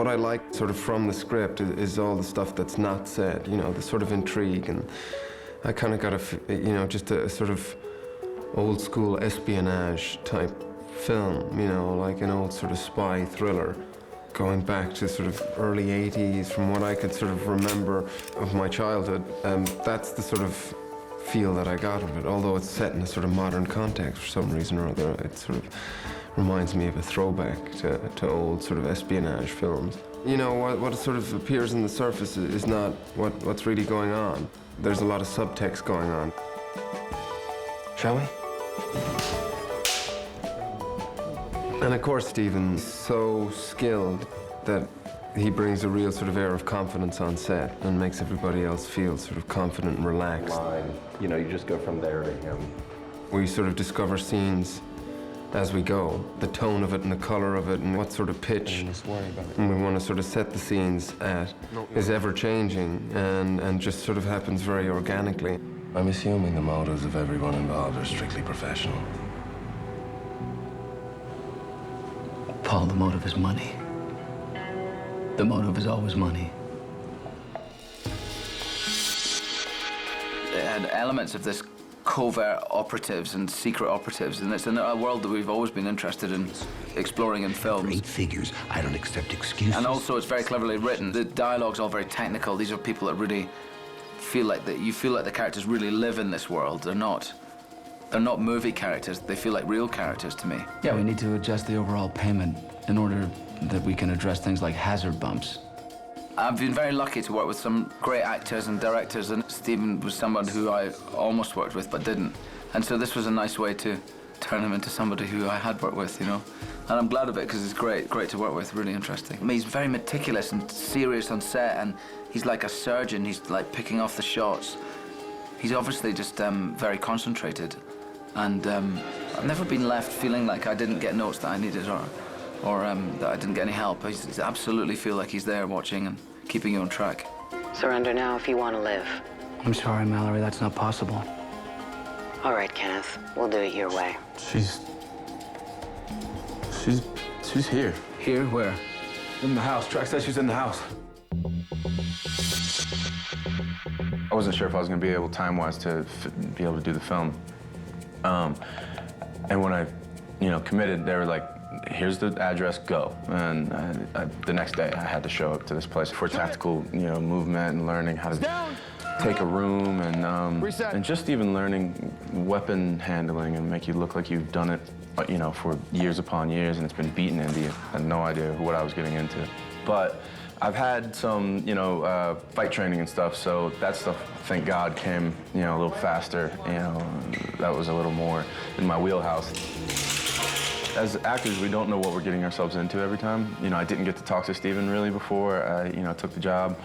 What I like sort of from the script is all the stuff that's not said, you know, the sort of intrigue, and I kind of got just a sort of old school espionage type film, you know, like an old sort of spy thriller. Going back to sort of early 80s, from what I could sort of remember of my childhood, that's the sort of feel that I got of it. Although it's set in a sort of modern context for some reason or other, it sort of reminds me of a throwback to old sort of espionage films. You know, what sort of appears on the surface is not what's really going on. There's a lot of subtext going on. Shall we? And of course, Steven's so skilled that he brings a real sort of air of confidence on set and makes everybody else feel sort of confident and relaxed. You know, you just go from there to him. We sort of discover scenes as we go, the tone of it and the color of it and what sort of pitch and we want to sort of set the scenes at is ever-changing and just sort of happens very organically. I'm assuming the motives of everyone involved are strictly professional. Paul, the motive is money. The motive is always money. It had elements of this covert operatives and secret operatives, and it's a world that we've always been interested in exploring in films. Great figures. I don't accept excuses. And also, it's very cleverly written. The dialogue's all very technical. These are people that really feel like you feel like the characters really live in this world. They're not movie characters. They feel like real characters to me. Yeah, we need to adjust the overall payment in order that we can address things like hazard bumps. I've been very lucky to work with some great actors and directors, and Steven was someone who I almost worked with but didn't. And so this was a nice way to turn him into somebody who I had worked with, you know. And I'm glad of it because it's great to work with, really interesting. I mean, he's very meticulous and serious on set, and he's like a surgeon. He's like picking off the shots. He's obviously just very concentrated. And I've never been left feeling like I didn't get notes that I needed or that I didn't get any help. I absolutely feel like he's there watching and keeping you on track. Surrender now if you want to live. I'm sorry, Mallory, that's not possible. All right, Kenneth, we'll do it your way. She's here. Here? Where? In the house. Track says she's in the house. I wasn't sure if I was going to be able, time-wise, to be able to do the film. And when I, committed, they were like, here's the address, go. And the next day, I had to show up to this place for tactical, movement and learning how to take a room and just even learning weapon handling and make you look like you've done it, for years upon years, and it's been beaten into you. I had no idea what I was getting into. But I've had some, fight training and stuff, so that stuff, thank God, came, a little faster. That was a little more in my wheelhouse. As actors, we don't know what we're getting ourselves into every time. I didn't get to talk to Steven really before I, took the job.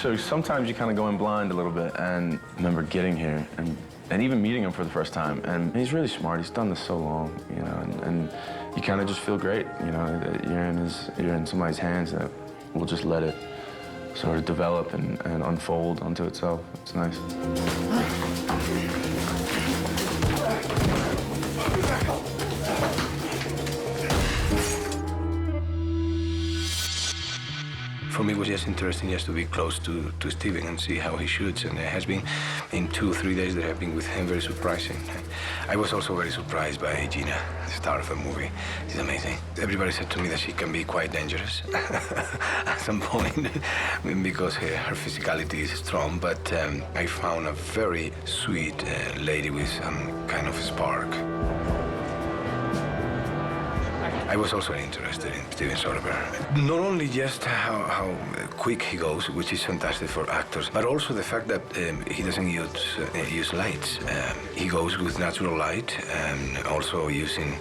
So sometimes you kind of go in blind a little bit, and I remember getting here and even meeting him for the first time. And he's really smart. He's done this so long, and you kind of just feel great, that you're in somebody's hands that will just let it sort of develop and unfold onto itself. It's nice. For me, it was just interesting just to be close to Steven and see how he shoots. And it has been, in 2-3 days that I've been with him, very surprising. I was also very surprised by Gina, the star of the movie. She's amazing. Everybody said to me that she can be quite dangerous at some point because her physicality is strong. But I found a very sweet lady with some kind of spark. I was also interested in Steven Soderbergh. Not only just how quick he goes, which is fantastic for actors, but also the fact that he doesn't use lights. He goes with natural light and also using,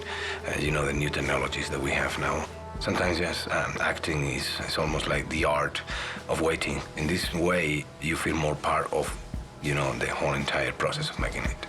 the new technologies that we have now. Sometimes, yes, acting is almost like the art of waiting. In this way, you feel more part of, the whole entire process of making it.